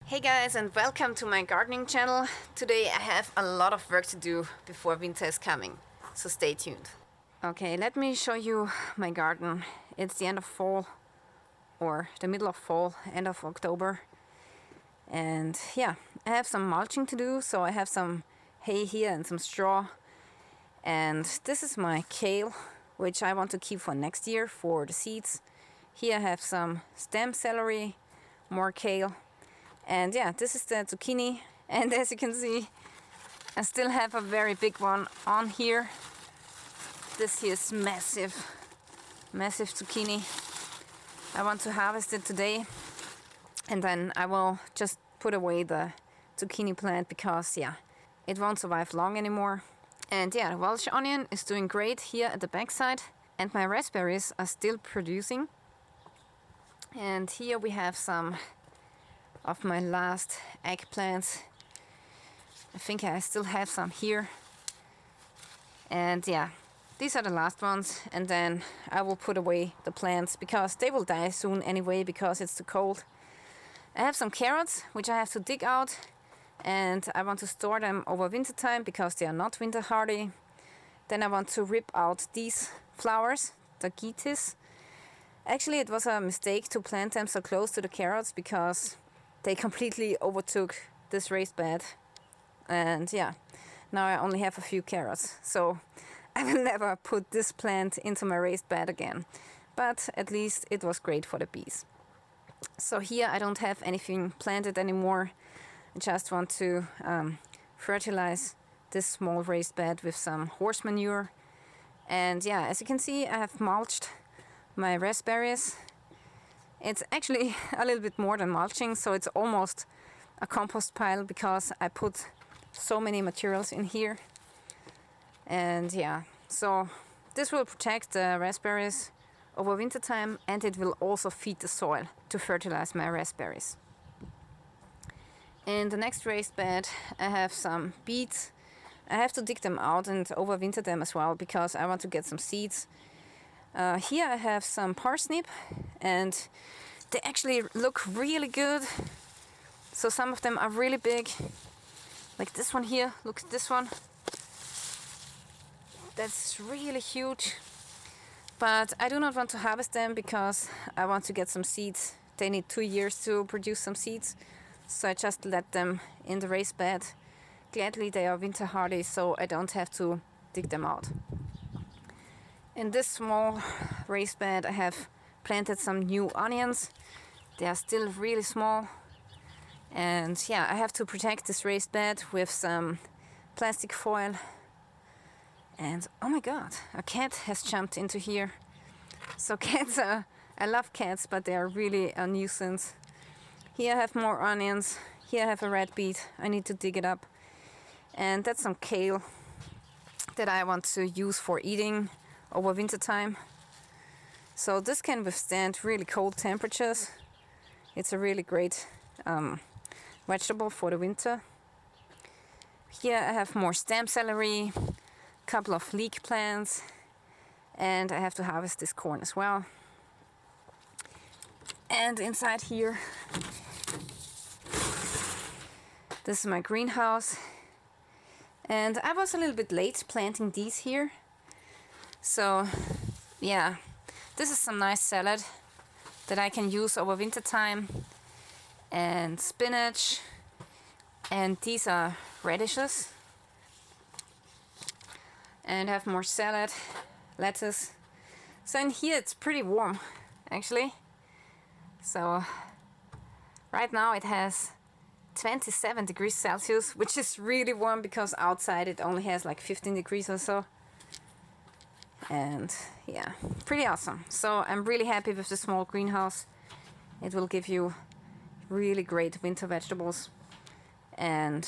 Hey guys, and welcome to my gardening channel. Today I have a lot of work to do before winter is coming, so stay tuned. Okay, let me show you my garden. It's the end of fall, or the middle of fall, end of October. And yeah, I have some mulching to do, so I have some hay here and some straw. And this is my kale, which I want to keep for next year for the seeds. Here I have some stem celery, more kale. And yeah, this is the zucchini, and as you can see, I still have a very big one on here. This here is massive zucchini. I want to harvest it today, and then I will just put away the zucchini plant because yeah, it won't survive long anymore. And yeah, the Welsh onion is doing great here at the backside, and my raspberries are still producing. And here we have some of my last eggplants. I think I still have some here. And yeah, these are the last ones, and then I will put away the plants because they will die soon anyway because it's too cold. I have some carrots which I have to dig out, and I want to store them over winter time because they are not winter hardy. Then I want to rip out these flowers, the Gitis. Actually, it was a mistake to plant them so close to the carrots because they completely overtook this raised bed. And yeah, now I only have a few carrots. So I will never put this plant into my raised bed again. But at least it was great for the bees. So here I don't have anything planted anymore. I just want to fertilize this small raised bed with some horse manure. And yeah, as you can see, I have mulched my raspberries. It's actually a little bit more than mulching, so it's almost a compost pile because I put so many materials in here. And yeah, so this will protect the raspberries over winter time, and it will also feed the soil to fertilize my raspberries. In the next raised bed I have some beets. I have to dig them out and overwinter them as well because I want to get some seeds. Here I have some parsnip, and they actually look really good. So some of them are really big, like this one here. Look at this one. That's really huge. But I do not want to harvest them because I want to get some seeds. They need 2 years to produce some seeds, so I just let them in the raised bed. Gladly they are winter hardy, so I don't have to dig them out. In this small raised bed I have planted some new onions. They are still really small. And yeah, I have to protect this raised bed with some plastic foil. And oh my god, a cat has jumped into here. So cats are, I love cats, but they are really a nuisance. Here I have more onions. Here I have a red beet. I need to dig it up. And that's some kale that I want to use for eating over winter time. So this can withstand really cold temperatures. It's a really great vegetable for the winter. Here I have more stem celery, a couple of leek plants, and I have to harvest this corn as well. And inside here, this is my greenhouse. And I was a little bit late planting these here. So yeah, this is some nice salad that I can use over winter time, and spinach, and these are radishes. And I have more salad, lettuce. So in here it's pretty warm actually. So right now it has 27 degrees Celsius, which is really warm because outside it only has like 15 degrees or so. And yeah, pretty awesome. So I'm really happy with the small greenhouse. It will give you really great winter vegetables. And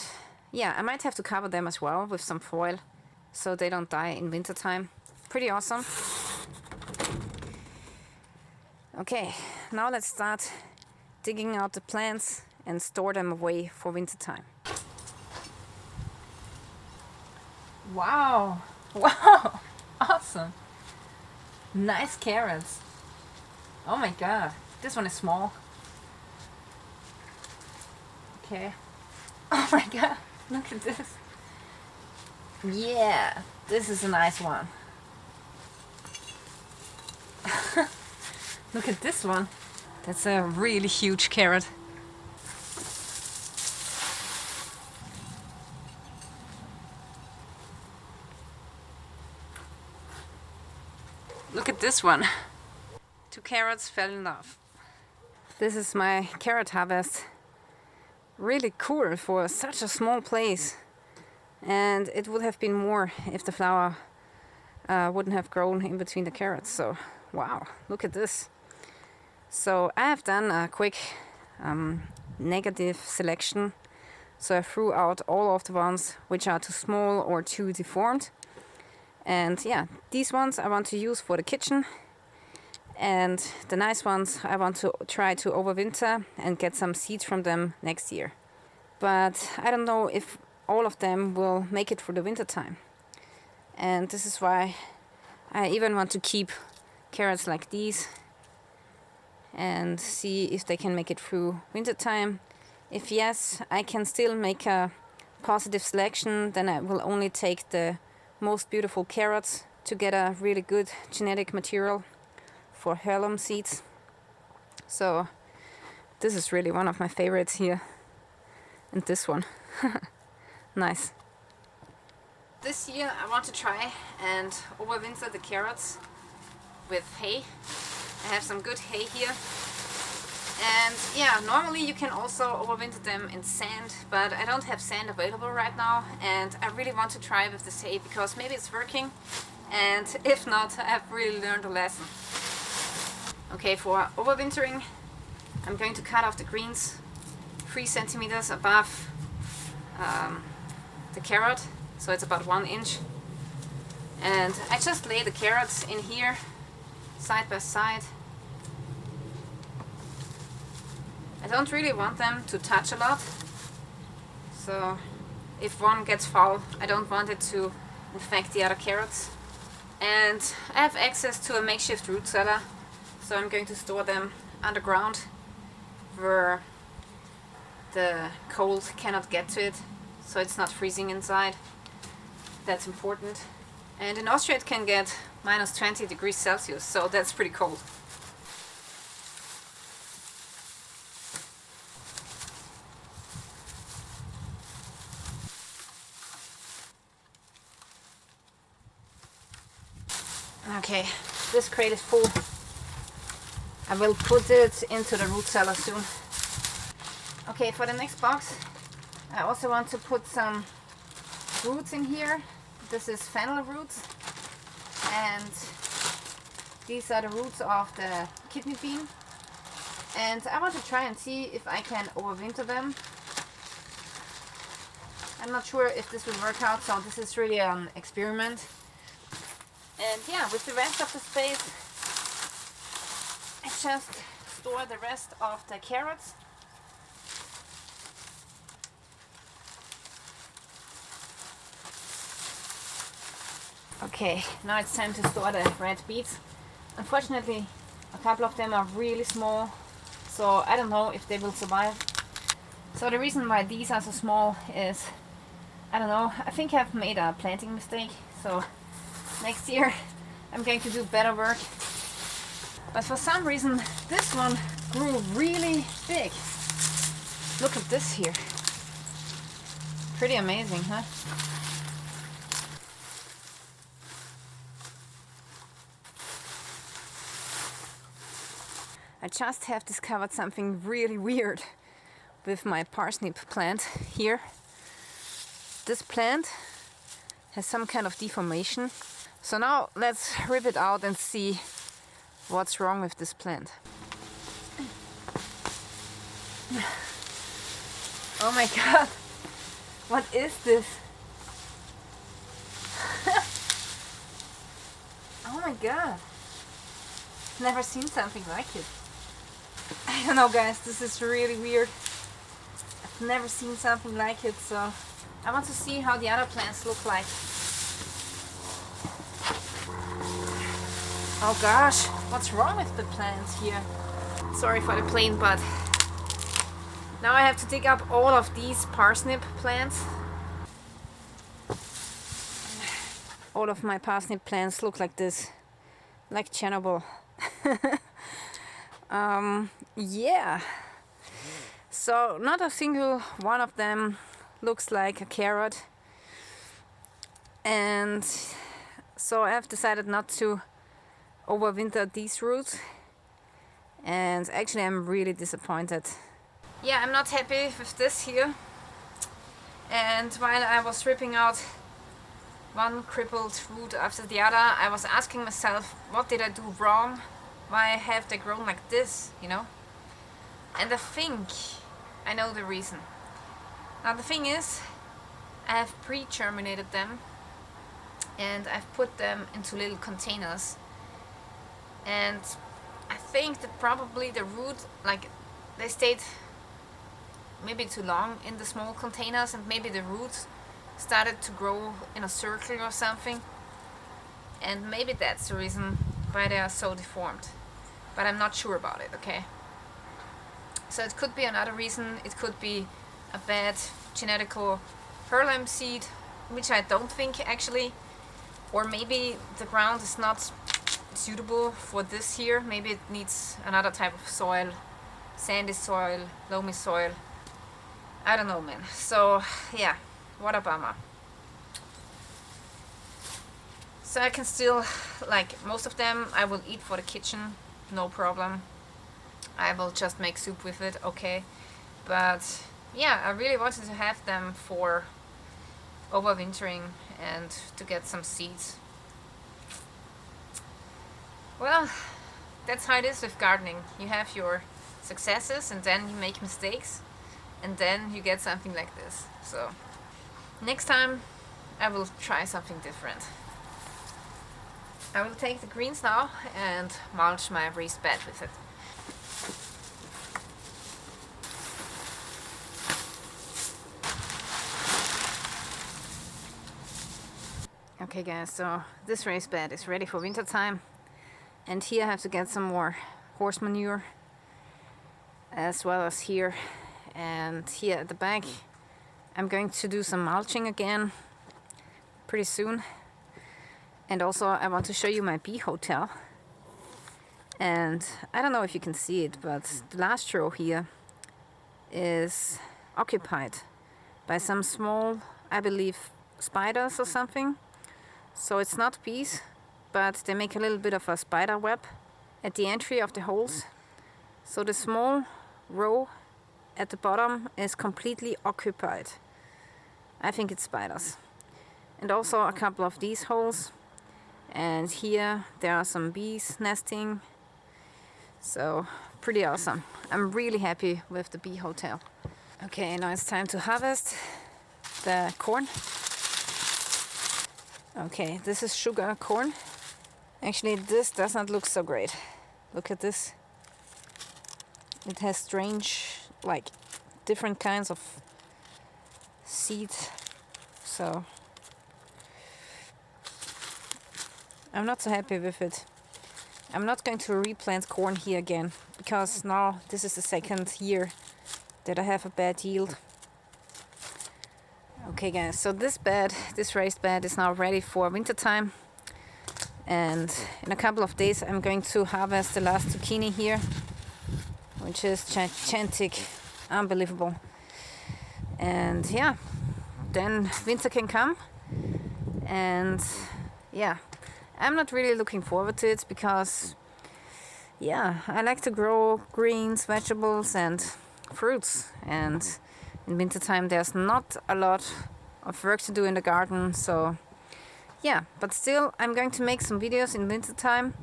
yeah, I might have to cover them as well with some foil so they don't die in winter time. Pretty awesome. Okay, now let's start digging out the plants and store them away for winter time. Wow! Wow! Awesome! Nice carrots. Oh my god, this one is small. Okay. Oh my god, look at this. Yeah, this is a nice one. Look at this one. That's a really huge carrot. Look at this one. 2 carrots fell in love. This is my carrot harvest. Really cool for such a small place. And it would have been more if the flower wouldn't have grown in between the carrots. So, wow, look at this. So I have done a quick negative selection. So I threw out all of the ones which are too small or too deformed. And yeah, these ones I want to use for the kitchen. And the nice ones I want to try to overwinter and get some seeds from them next year. But I don't know if all of them will make it through the winter time. And this is why I even want to keep carrots like these and see if they can make it through winter time. If yes, I can still make a positive selection, then I will only take the most beautiful carrots to get a really good genetic material for heirloom seeds. So this is really one of my favorites here. And this one. Nice. This year I want to try and overwinter the carrots with hay. I have some good hay here. And yeah, normally you can also overwinter them in sand, but I don't have sand available right now, and I really want to try with this hay because maybe it's working, and if not, I've really learned a lesson. Okay, for overwintering, I'm going to cut off the greens 3 centimeters above the carrot, so it's about 1 inch. And I just lay the carrots in here, side by side. I don't really want them to touch a lot, so if one gets foul, I don't want it to infect the other carrots. And I have access to a makeshift root cellar, so I'm going to store them underground where the cold cannot get to it, so it's not freezing inside. That's important. And in Austria it can get minus 20 degrees Celsius, so that's pretty cold. Okay, this crate is full. I will put it into the root cellar soon. Okay, for the next box, I also want to put some roots in here. This is fennel roots, and these are the roots of the kidney bean. And I want to try and see if I can overwinter them. I'm not sure if this will work out, so this is really an experiment. And yeah, with the rest of the space, I just store the rest of the carrots. Okay, now it's time to store the red beets. Unfortunately, a couple of them are really small, so I don't know if they will survive. So the reason why these are so small is, I don't know, I think I've made a planting mistake, so next year I'm going to do better work. But for some reason this one grew really big. Look at this here. Pretty amazing, huh? I just have discovered something really weird with my parsnip plant here. This plant has some kind of deformation. So now let's rip it out and see what's wrong with this plant. Oh my god! What is this? Oh my god! Never seen something like it. I don't know, guys, this is really weird. I've never seen something like it, so I want to see how the other plants look like. Oh gosh, what's wrong with the plants here? Sorry for the plane, but Now I have to dig up all of these parsnip plants. All of my parsnip plants look like this, like Chernobyl. Yeah. So not a single one of them looks like a carrot. And so I have decided not to overwinter these roots. And actually I'm really disappointed. Yeah, I'm not happy with this here. And while I was ripping out one crippled root after the other, I was asking myself, what did I do wrong? Why have they grown like this, you know? And I think I know the reason. Now the thing is, I have pre-germinated them and I've put them into little containers. And I think that probably the root, like, they stayed maybe too long in the small containers, and maybe the roots started to grow in a circle or something, and maybe that's the reason why they are so deformed, but I'm not sure about it. Okay, so it could be another reason. It could be a bad genetical heirloom seed, which I don't think actually, or maybe the ground is not suitable for this here. Maybe it needs another type of soil, sandy soil, loamy soil, I don't know, man. So yeah, what a bummer. So I can still, like, most of them I will eat for the kitchen, no problem. I will just make soup with it, okay. But yeah, I really wanted to have them for overwintering and to get some seeds. Well, that's how it is with gardening. You have your successes and then you make mistakes and then you get something like this. So next time I will try something different. I will take the greens now and mulch my raised bed with it. Okay guys, so this raised bed is ready for winter time, and here I have to get some more horse manure, as well as here and here at the back. I'm going to do some mulching again pretty soon. And also I want to show you my bee hotel. And I don't know if you can see it, but the last row here is occupied by some small, I believe, spiders or something. So it's not bees, but they make a little bit of a spider web at the entry of the holes. So the small row at the bottom is completely occupied. I think it's spiders. And also a couple of these holes. And here there are some bees nesting. So pretty awesome. I'm really happy with the bee hotel. Okay, now it's time to harvest the corn. Okay, this is sugar corn. Actually, this does not look so great. Look at this. It has strange, like, different kinds of seeds. So I'm not so happy with it. I'm not going to replant corn here again, because now this is the second year that I have a bad yield. Okay guys, so this raised bed is now ready for winter time. And in a couple of days I'm going to harvest the last zucchini here, which is gigantic, unbelievable. And yeah, then winter can come. And yeah, I'm not really looking forward to it, because yeah, I like to grow greens, vegetables and fruits, and in wintertime there's not a lot of work to do in the garden. So yeah, but still I'm going to make some videos in wintertime,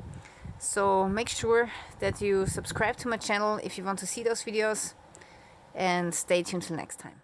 so make sure that you subscribe to my channel if you want to see those videos, and stay tuned till next time.